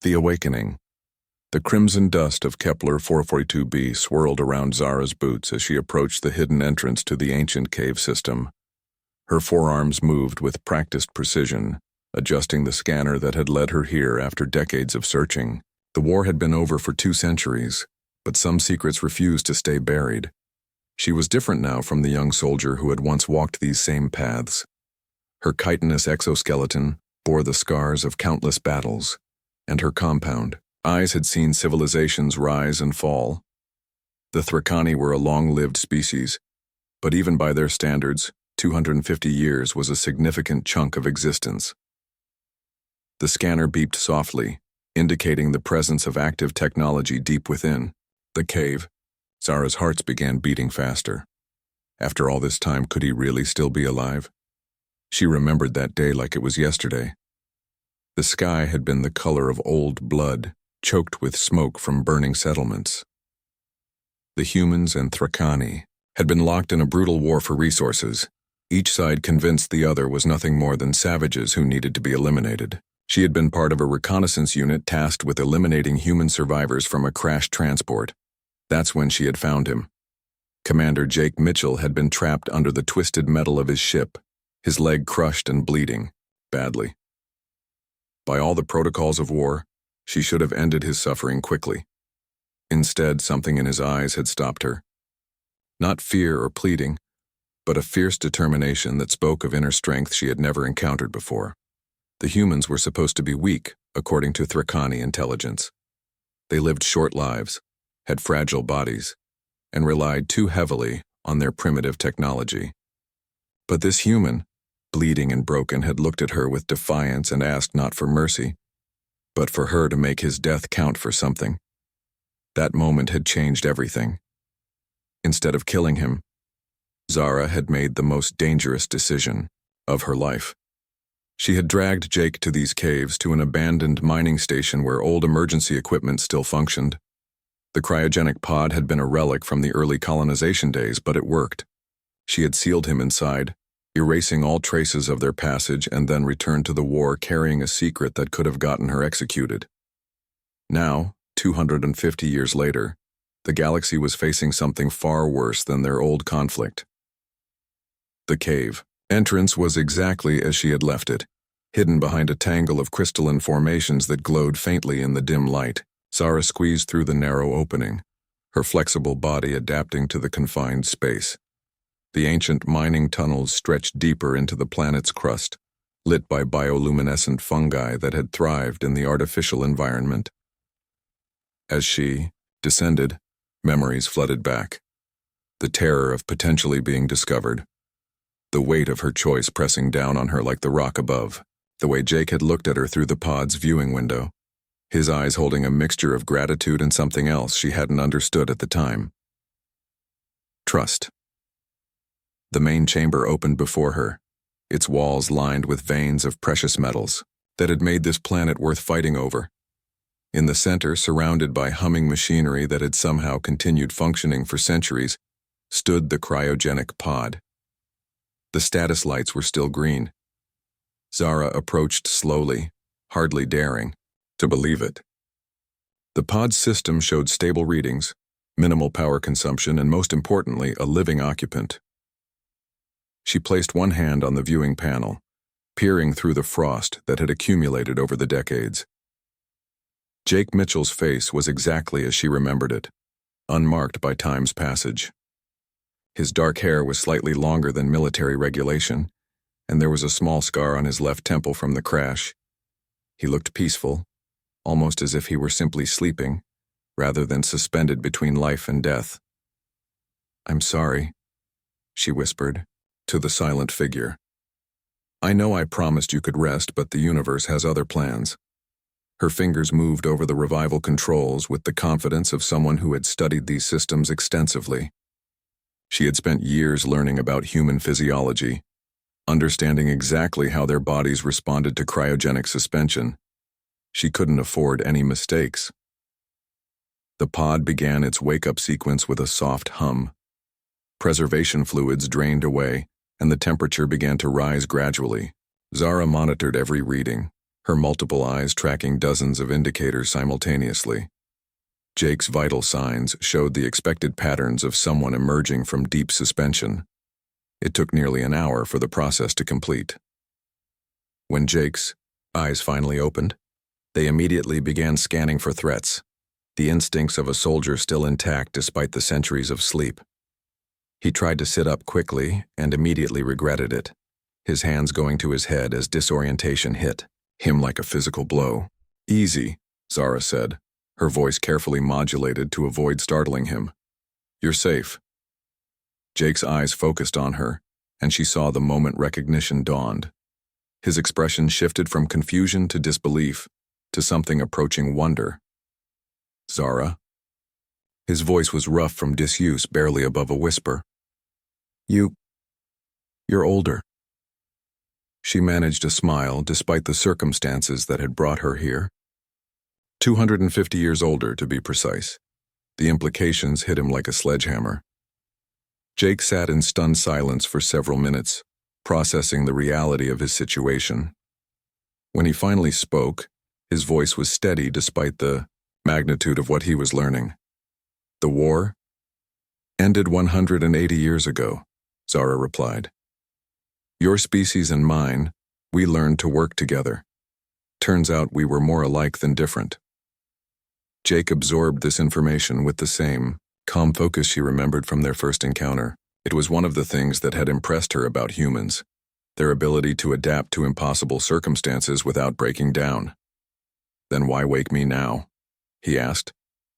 The Awakening. The crimson dust of Kepler 442b swirled around Zara's boots as she approached the hidden entrance to the ancient cave system. Her forearms moved with practiced precision, adjusting the scanner that had led her here after decades of searching. The war had been over for 2 centuries, but some secrets refused to stay buried. She was different now from the young soldier who had once walked these same paths. Her chitinous exoskeleton bore the scars of countless battles, and her compound eyes had seen civilizations rise and fall. The Thracani were a long-lived species, but even by their standards, 250 years was a significant chunk of existence. The scanner beeped softly, indicating the presence of active technology deep within the cave. Zara's heart began beating faster. After all this time, could he really still be alive? She remembered that day like it was yesterday. The sky had been the color of old blood, choked with smoke from burning settlements. The humans and Thracani had been locked in a brutal war for resources, each side convinced the other was nothing more than savages who needed to be eliminated. She had been part of a reconnaissance unit tasked with eliminating human survivors from a crashed transport. That's when she had found him. Commander Jake Mitchell had been trapped under the twisted metal of his ship, his leg crushed and bleeding badly. By all the protocols of war, she should have ended his suffering quickly. Instead, something in his eyes had stopped her. Not fear or pleading, but a fierce determination that spoke of inner strength she had never encountered before. The humans were supposed to be weak, according to Thracani intelligence. They lived short lives, had fragile bodies, and relied too heavily on their primitive technology. But this human, bleeding and broken, had looked at her with defiance and asked not for mercy, but for her to make his death count for something. That moment had changed everything. Instead of killing him, Zara had made the most dangerous decision of her life. She had dragged Jake to these caves, to an abandoned mining station where old emergency equipment still functioned. The cryogenic pod had been a relic from the early colonization days, but it worked. She had sealed him inside, erasing all traces of their passage, and then returned to the war carrying a secret that could have gotten her executed. Now, 250 years later, the galaxy was facing something far worse than their old conflict. The cave entrance was exactly as she had left it, hidden behind a tangle of crystalline formations that glowed faintly in the dim light. Zara squeezed through the narrow opening, her flexible body adapting to the confined space. The ancient mining tunnels stretched deeper into the planet's crust, lit by bioluminescent fungi that had thrived in the artificial environment. As she descended, memories flooded back. The terror of potentially being discovered, the weight of her choice pressing down on her like the rock above, the way Jake had looked at her through the pod's viewing window, his eyes holding a mixture of gratitude and something else she hadn't understood at the time. Trust. The main chamber opened before her, its walls lined with veins of precious metals that had made this planet worth fighting over. In the center, surrounded by humming machinery that had somehow continued functioning for centuries, stood the cryogenic pod. The status lights were still green. Zara approached slowly, hardly daring to believe it. The pod's system showed stable readings, minimal power consumption, and most importantly, a living occupant. She placed one hand on the viewing panel, peering through the frost that had accumulated over the decades. Jake Mitchell's face was exactly as she remembered it, unmarked by time's passage. His dark hair was slightly longer than military regulation, and there was a small scar on his left temple from the crash. He looked peaceful, almost as if he were simply sleeping, rather than suspended between life and death. "I'm sorry," she whispered to the silent figure. "I know I promised you could rest, but the universe has other plans." Her fingers moved over the revival controls with the confidence of someone who had studied these systems extensively. She had spent years learning about human physiology, understanding exactly how their bodies responded to cryogenic suspension. She couldn't afford any mistakes. The pod began its wake-up sequence with a soft hum. Preservation fluids drained away, and the temperature began to rise gradually. Zara monitored every reading, her multiple eyes tracking dozens of indicators simultaneously. Jake's vital signs showed the expected patterns of someone emerging from deep suspension. It took nearly an hour for the process to complete. When Jake's eyes finally opened, they immediately began scanning for threats, the instincts of a soldier still intact despite the centuries of sleep. He tried to sit up quickly and immediately regretted it, his hands going to his head as disorientation hit him like a physical blow. "Easy," Zara said, her voice carefully modulated to avoid startling him. "You're safe." Jake's eyes focused on her, and she saw the moment recognition dawned. His expression shifted from confusion to disbelief, to something approaching wonder. "Zara?" His voice was rough from disuse, barely above a whisper. You're older." She managed a smile despite the circumstances that had brought her here. 250 years older, to be precise. The implications hit him like a sledgehammer. Jake sat in stunned silence for several minutes, processing the reality of his situation. When he finally spoke, his voice was steady despite the magnitude of what he was learning. "The war ended 180 years ago," Zara replied. "Your species and mine, we learned to work together. Turns out we were more alike than different." Jake absorbed this information with the same calm focus she remembered from their first encounter. It was one of the things that had impressed her about humans, their ability to adapt to impossible circumstances without breaking down. "Then why wake me now?" he asked,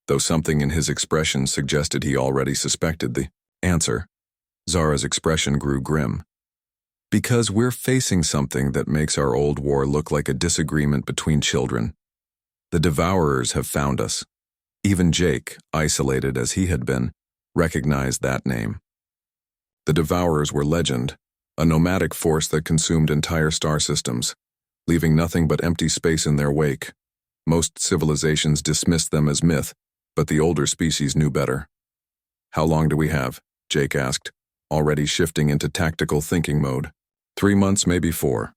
though something in his expression suggested he already suspected the answer. Zara's expression grew grim. "Because we're facing something that makes our old war look like a disagreement between children. The Devourers have found us." Even Jake, isolated as he had been, recognized that name. The Devourers were legend, a nomadic force that consumed entire star systems, leaving nothing but empty space in their wake. Most civilizations dismissed them as myth, but the older species knew better. "How long do we have?" Jake asked, already shifting into tactical thinking mode. 3 months, maybe 4.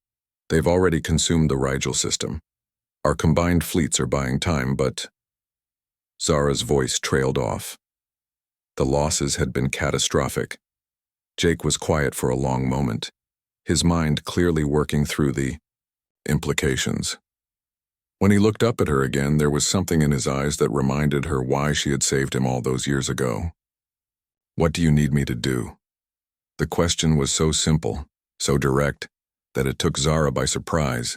They've already consumed the Rigel system. Our combined fleets are buying time, but..." Zara's voice trailed off. The losses had been catastrophic. Jake was quiet for a long moment, his mind clearly working through the implications. When he looked up at her again, there was something in his eyes that reminded her why she had saved him all those years ago. "What do you need me to do?" The question was so simple, so direct, that it took Zara by surprise.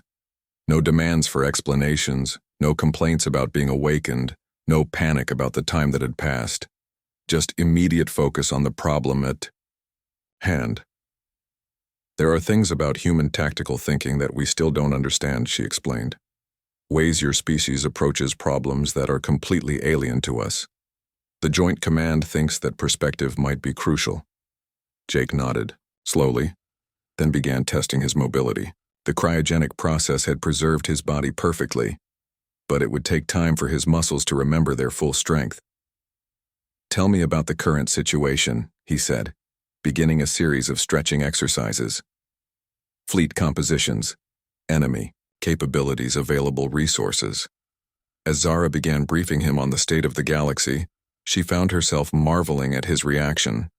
No demands for explanations, no complaints about being awakened, no panic about the time that had passed. Just immediate focus on the problem at hand. "There are things about human tactical thinking that we still don't understand," she explained. "Ways your species approaches problems that are completely alien to us. The Joint Command thinks that perspective might be crucial." Jake nodded, slowly, then began testing his mobility. The cryogenic process had preserved his body perfectly, but it would take time for his muscles to remember their full strength. "Tell me about the current situation," he said, beginning a series of stretching exercises. "Fleet compositions, enemy, capabilities, available resources." As Zara began briefing him on the state of the galaxy, she found herself marveling at his reaction.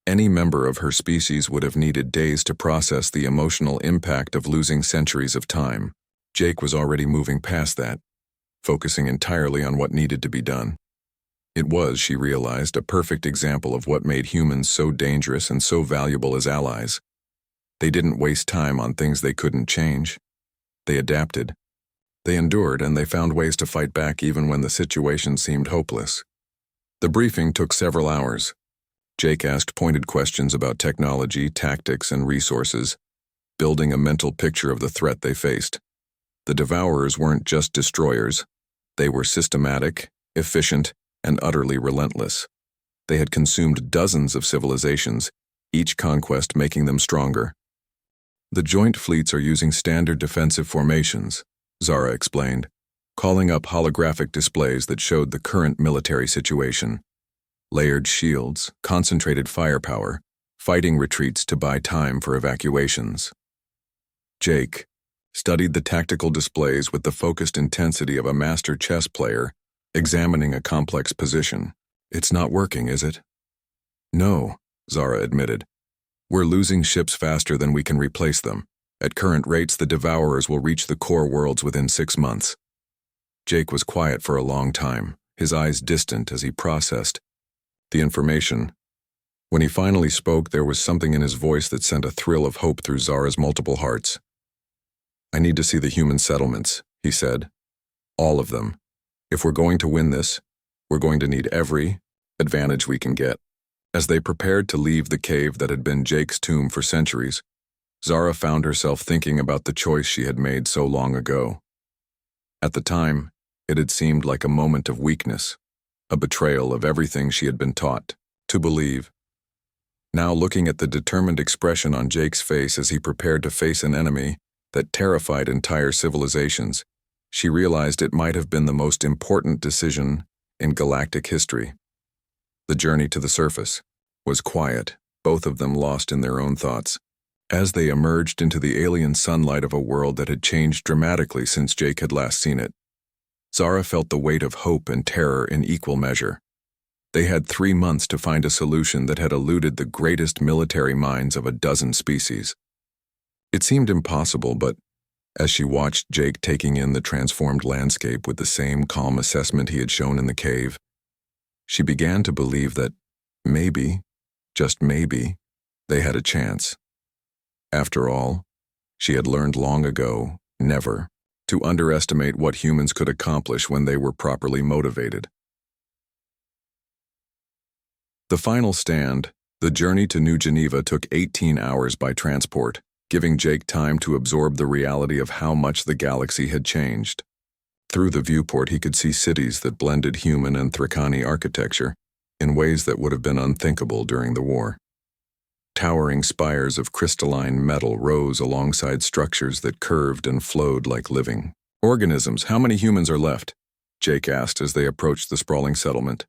Any member of her species would have needed days to process the emotional impact of losing centuries of time. Jake was already moving past that, focusing entirely on what needed to be done. It was, she realized, a perfect example of what made humans so dangerous and so valuable as allies. They didn't waste time on things they couldn't change. They adapted. They endured, and they found ways to fight back even when the situation seemed hopeless. The briefing took several hours. Jake asked pointed questions about technology, tactics, and resources, building a mental picture of the threat they faced. The Devourers weren't just destroyers. They were systematic, efficient, and utterly relentless. They had consumed dozens of civilizations, each conquest making them stronger. "The joint fleets are using standard defensive formations," Zara explained, calling up holographic displays that showed the current military situation. Layered shields, concentrated firepower, fighting retreats to buy time for evacuations. Jake, studied the tactical displays with the focused intensity of a master chess player examining a complex position. "It's not working, is it?" "No," Zara admitted. "We're losing ships faster than we can replace them. At current rates, the Devourers will reach the core worlds within 6 months." Jake was quiet for a long time, his eyes distant as he processed the information. When he finally spoke, there was something in his voice that sent a thrill of hope through Zara's multiple hearts. "I need to see the human settlements," he said. "All of them. If we're going to win this, we're going to need every advantage we can get." As they prepared to leave the cave that had been Jake's tomb for centuries, Zara found herself thinking about the choice she had made so long ago. At the time, it had seemed like a moment of weakness, a betrayal of everything she had been taught to believe. Now, looking at the determined expression on Jake's face as he prepared to face an enemy that terrified entire civilizations, she realized it might have been the most important decision in galactic history. The journey to the surface was quiet, both of them lost in their own thoughts. As they emerged into the alien sunlight of a world that had changed dramatically since Jake had last seen it, Zara felt the weight of hope and terror in equal measure. They had 3 months to find a solution that had eluded the greatest military minds of a dozen species. It seemed impossible, but as she watched Jake taking in the transformed landscape with the same calm assessment he had shown in the cave, she began to believe that maybe, just maybe, they had a chance. After all, she had learned long ago, never, to underestimate what humans could accomplish when they were properly motivated. The final stand, the journey to New Geneva, took 18 hours by transport, giving Jake time to absorb the reality of how much the galaxy had changed. Through the viewport, he could see cities that blended human and Thracani architecture in ways that would have been unthinkable during the war. Towering spires of crystalline metal rose alongside structures that curved and flowed like living organisms. "How many humans are left?" Jake asked as they approached the sprawling settlement.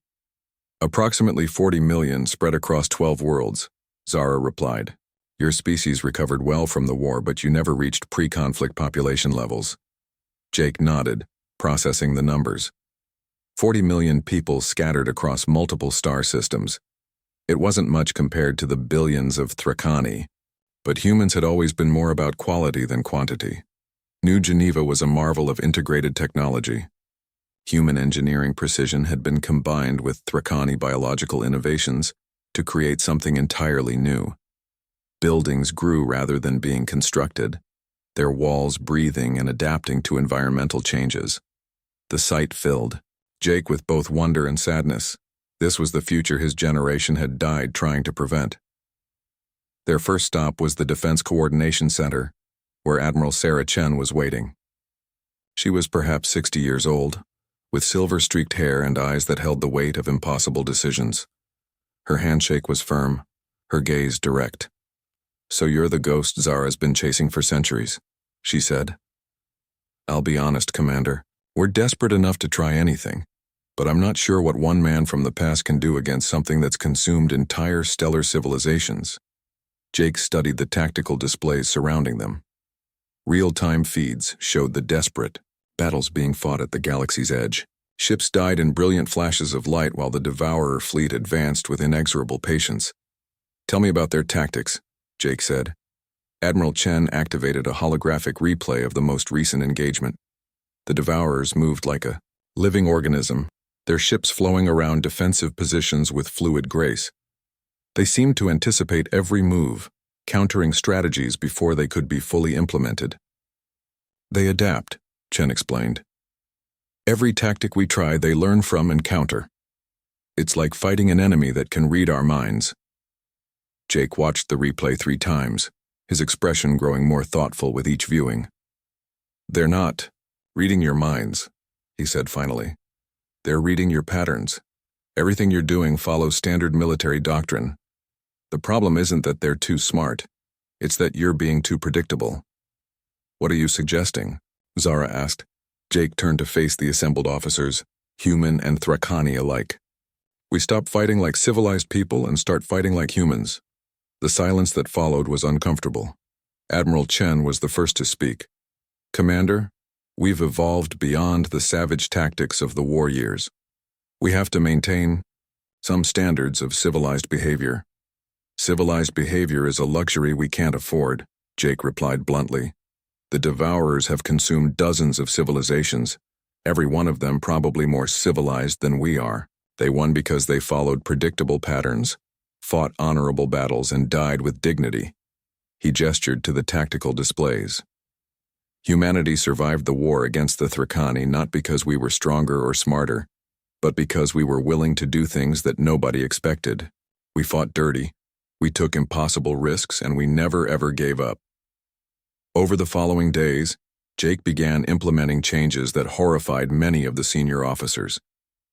"Approximately 40 million spread across 12 worlds," Zara replied. "Your species recovered well from the war, but you never reached pre-conflict population levels." Jake nodded, processing the numbers. 40 million people scattered across multiple star systems. It wasn't much compared to the billions of Thracani, but humans had always been more about quality than quantity. New Geneva was a marvel of integrated technology. Human engineering precision had been combined with Thracani biological innovations to create something entirely new. Buildings grew rather than being constructed, their walls breathing and adapting to environmental changes. The site filled Jake with both wonder and sadness. This was the future his generation had died trying to prevent. Their first stop was the Defense Coordination Center, where Admiral Sarah Chen was waiting. She was perhaps 60 years old, with silver-streaked hair and eyes that held the weight of impossible decisions. Her handshake was firm, her gaze direct. "So you're the ghost Zara's been chasing for centuries," she said. "I'll be honest, Commander. We're desperate enough to try anything, but I'm not sure what one man from the past can do against something that's consumed entire stellar civilizations." Jake studied the tactical displays surrounding them. Real-time feeds showed the desperate battles being fought at the galaxy's edge. Ships died in brilliant flashes of light while the Devourer fleet advanced with inexorable patience. "Tell me about their tactics," Jake said. Admiral Chen activated a holographic replay of the most recent engagement. The Devourers moved like a living organism, their ships flowing around defensive positions with fluid grace. They seemed to anticipate every move, countering strategies before they could be fully implemented. "They adapt," Chen explained. "Every tactic we try, they learn from and counter. It's like fighting an enemy that can read our minds." Jake watched the replay 3 times, his expression growing more thoughtful with each viewing. "They're not reading your minds," he said finally. "They're reading your patterns. Everything you're doing follows standard military doctrine. The problem isn't that they're too smart, it's that you're being too predictable." "What are you suggesting?" Zara asked. Jake turned to face the assembled officers, human and Thracani alike. "We stop fighting like civilized people and start fighting like humans." The silence that followed was uncomfortable. Admiral Chen was the first to speak. Commander, we've evolved beyond the savage tactics of the war years. We have to maintain some standards of civilized behavior. Civilized behavior is a luxury we can't afford, Jake replied bluntly. The Devourers have consumed dozens of civilizations, every one of them probably more civilized than we are. They won because they followed predictable patterns, fought honorable battles, and died with dignity. He gestured to the tactical displays. Humanity survived the war against the Thrakani not because we were stronger or smarter, but because we were willing to do things that nobody expected. We fought dirty, we took impossible risks, and we never ever gave up. Over the following days, Jake began implementing changes that horrified many of the senior officers.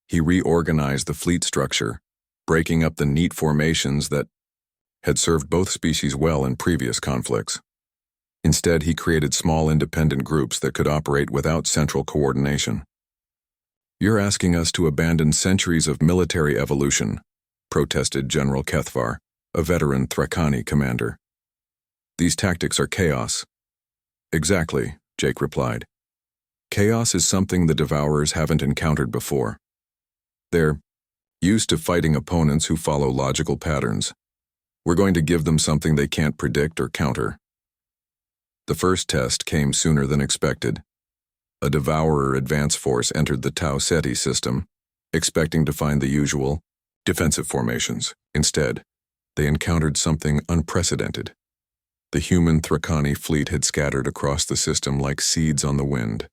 He reorganized the fleet structure, breaking up the neat formations that had served both species well in previous conflicts. Instead, he created small independent groups that could operate without central coordination. "You're asking us to abandon centuries of military evolution," protested General Kethvar, a veteran Thrakani commander. "These tactics are chaos." "Exactly," Jake replied. "Chaos is something the Devourers haven't encountered before. They're used to fighting opponents who follow logical patterns. We're going to give them something they can't predict or counter." The first test came sooner than expected. A Devourer advance force entered the Tau Ceti system, expecting to find the usual defensive formations. Instead, they encountered something unprecedented. The human Thrakani fleet had scattered across the system like seeds on the wind.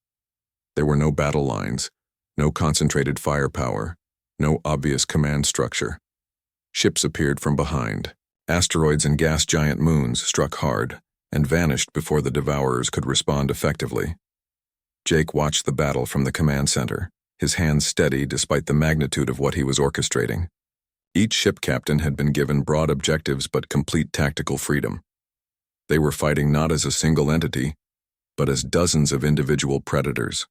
There were no battle lines, no concentrated firepower, no obvious command structure. Ships appeared from behind. Asteroids and gas giant moons struck hard and vanished before the Devourers could respond effectively. Jake watched the battle from the command center, his hands steady despite the magnitude of what he was orchestrating. Each ship captain had been given broad objectives but complete tactical freedom. They were fighting not as a single entity, but as dozens of individual predators.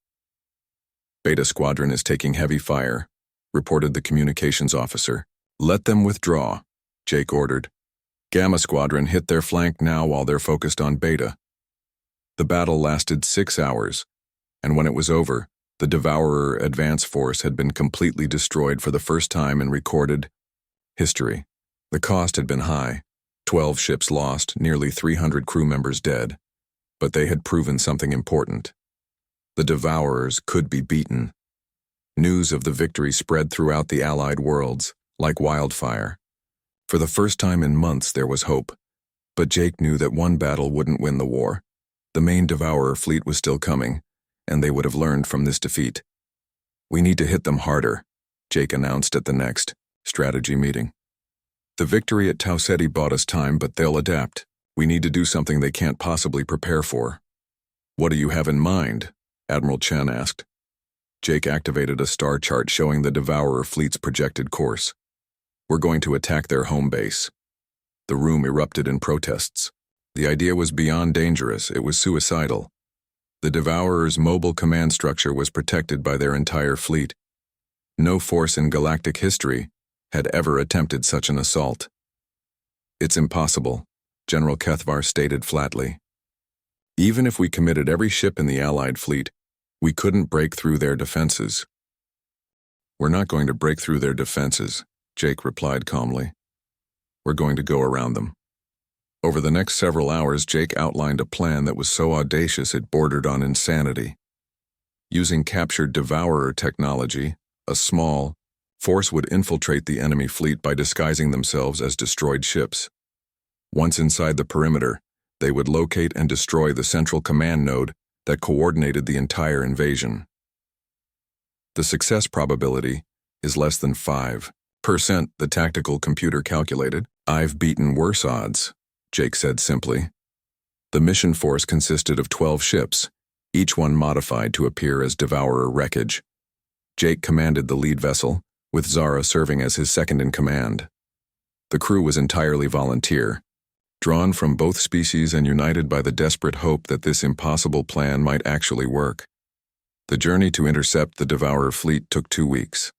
"Beta Squadron is taking heavy fire," reported the communications officer. "Let them withdraw," Jake ordered. "Gamma Squadron hit their flank now while they're focused on Beta." The battle lasted 6 hours, and when it was over, the Devourer advance force had been completely destroyed for the first time in recorded history. The cost had been high, 12 ships lost, nearly 300 crew members dead, but they had proven something important. The Devourers could be beaten. News of the victory spread throughout the Allied worlds, like wildfire. For the first time in months there was hope, but Jake knew that one battle wouldn't win the war. The main Devourer fleet was still coming, and they would have learned from this defeat. "We need to hit them harder," Jake announced at the next strategy meeting. "The victory at Tau Ceti bought us time, but they'll adapt. We need to do something they can't possibly prepare for." "What do you have in mind?" Admiral Chen asked. Jake activated a star chart showing the Devourer fleet's projected course. "We're going to attack their home base." The room erupted in protests. The idea was beyond dangerous, it was suicidal. The Devourer's mobile command structure was protected by their entire fleet. No force in galactic history had ever attempted such an assault. "It's impossible," General Kethvar stated flatly. "Even if we committed every ship in the Allied fleet, we couldn't break through their defenses." "We're not going to break through their defenses," Jake replied calmly. "We're going to go around them." Over the next several hours, Jake outlined a plan that was so audacious it bordered on insanity. Using captured Devourer technology, a small force would infiltrate the enemy fleet by disguising themselves as destroyed ships. Once inside the perimeter, they would locate and destroy the central command node that coordinated the entire invasion. The success probability is less than 5%, the tactical computer calculated. "I've beaten worse odds," Jake said simply. The mission force consisted of 12 ships, each one modified to appear as Devourer wreckage. Jake commanded the lead vessel, with Zara serving as his second-in-command. The crew was entirely volunteer, drawn from both species and united by the desperate hope that this impossible plan might actually work. The journey to intercept the Devourer fleet took 2 weeks.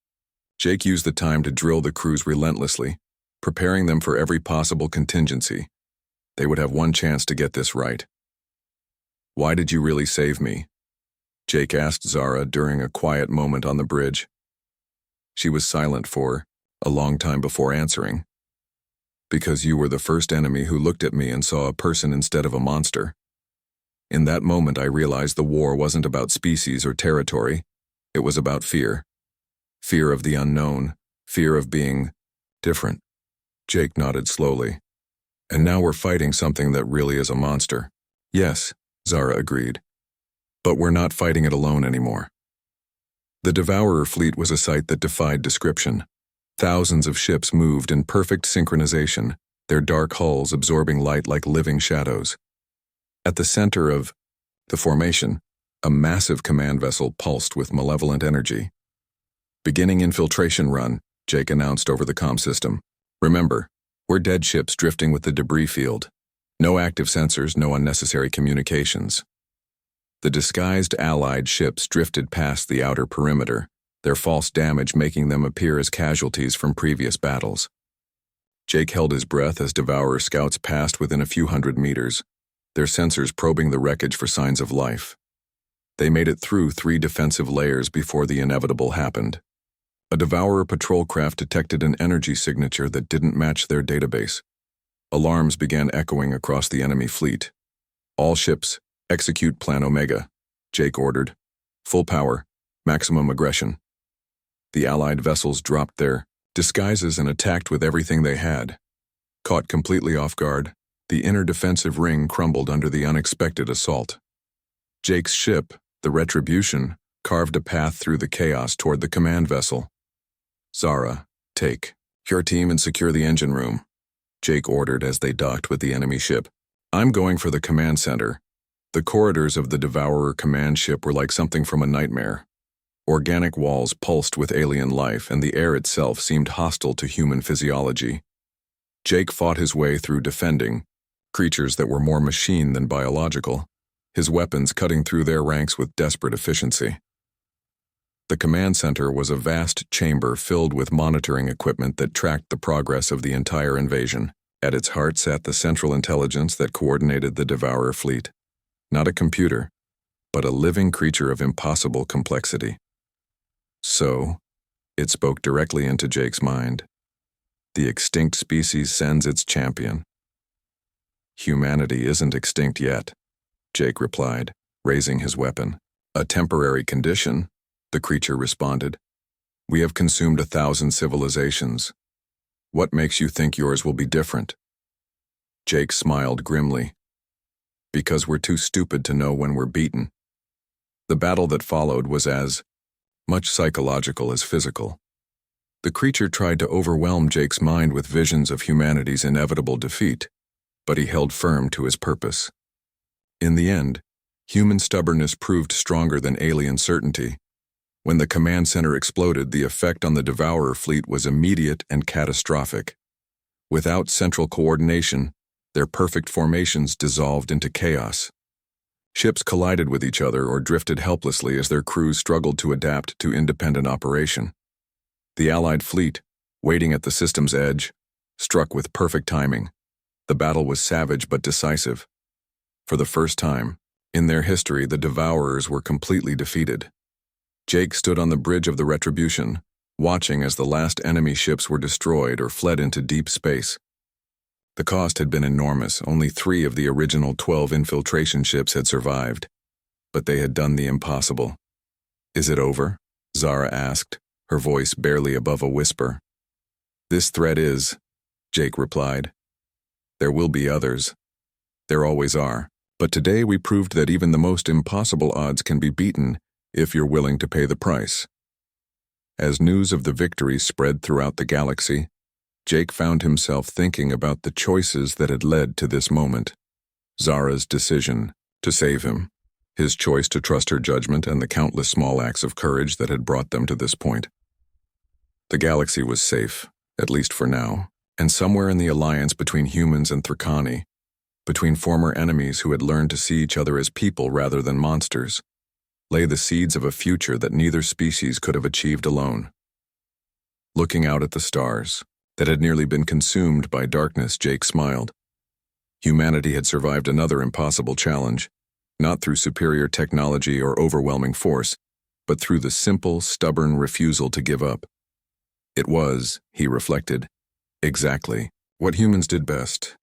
Jake used the time to drill the crews relentlessly, preparing them for every possible contingency. They would have one chance to get this right. Why did you really save me? Jake asked Zara during a quiet moment on the bridge. She was silent for a long time before answering. Because you were the first enemy who looked at me and saw a person instead of a monster. In that moment I realized the war wasn't about species or territory. It was about fear. Fear of the unknown. Fear of being different. Jake nodded slowly. And now we're fighting something that really is a monster. Yes, Zara agreed. But we're not fighting it alone anymore. The Devourer fleet was a sight that defied description. Thousands of ships moved in perfect synchronization, their dark hulls absorbing light like living shadows. At the center of the formation, a massive command vessel pulsed with malevolent energy. Beginning infiltration run, Jake announced over the comm system. Remember, we're dead ships drifting with the debris field. No active sensors, no unnecessary communications. The disguised Allied ships drifted past the outer perimeter, their false damage making them appear as casualties from previous battles. Jake held his breath as Devourer scouts passed within a few hundred meters, their sensors probing the wreckage for signs of life. They made it through 3 defensive layers before the inevitable happened. A Devourer patrol craft detected an energy signature that didn't match their database. Alarms began echoing across the enemy fleet. All ships, execute Plan Omega, Jake ordered. Full power, maximum aggression. The Allied vessels dropped their disguises and attacked with everything they had. Caught completely off guard, the inner defensive ring crumbled under the unexpected assault. Jake's ship, the Retribution, carved a path through the chaos toward the command vessel. Zara, take your team and secure the engine room, Jake ordered as they docked with the enemy ship. I'm going for the command center. The corridors of the Devourer command ship were like something from a nightmare. Organic walls pulsed with alien life, and the air itself seemed hostile to human physiology. Jake fought his way through defending creatures that were more machine than biological, his weapons cutting through their ranks with desperate efficiency. The command center was a vast chamber filled with monitoring equipment that tracked the progress of the entire invasion. At its heart sat the central intelligence that coordinated the Devourer fleet. Not a computer, but a living creature of impossible complexity. So, it spoke directly into Jake's mind. The extinct species sends its champion. Humanity isn't extinct yet, Jake replied, raising his weapon. A temporary condition, the creature responded. We have consumed 1,000 civilizations. What makes you think yours will be different? Jake smiled grimly. Because we're too stupid to know when we're beaten. The battle that followed was as much psychological as physical. The creature tried to overwhelm Jake's mind with visions of humanity's inevitable defeat, but he held firm to his purpose. In the end, human stubbornness proved stronger than alien certainty. When the command center exploded, the effect on the Devourer fleet was immediate and catastrophic. Without central coordination, their perfect formations dissolved into chaos. Ships collided with each other or drifted helplessly as their crews struggled to adapt to independent operation. The Allied fleet, waiting at the system's edge, struck with perfect timing. The battle was savage but decisive. For the first time in their history, the Devourers were completely defeated. Jake stood on the bridge of the Retribution, watching as the last enemy ships were destroyed or fled into deep space. The cost had been enormous. Only 3 of the original 12 infiltration ships had survived. But they had done the impossible. Is it over? Zara asked, her voice barely above a whisper. This threat is, Jake replied. There will be others. There always are. But today we proved that even the most impossible odds can be beaten if you're willing to pay the price. As news of the victory spread throughout the galaxy, Jake found himself thinking about the choices that had led to this moment. Zara's decision to save him, his choice to trust her judgment, and the countless small acts of courage that had brought them to this point. The galaxy was safe, at least for now, and somewhere in the alliance between humans and Thrikani, between former enemies who had learned to see each other as people rather than monsters, lay the seeds of a future that neither species could have achieved alone. Looking out at the stars, that had nearly been consumed by darkness, Jake smiled. Humanity had survived another impossible challenge, not through superior technology or overwhelming force, but through the simple, stubborn refusal to give up. It was, he reflected, exactly what humans did best.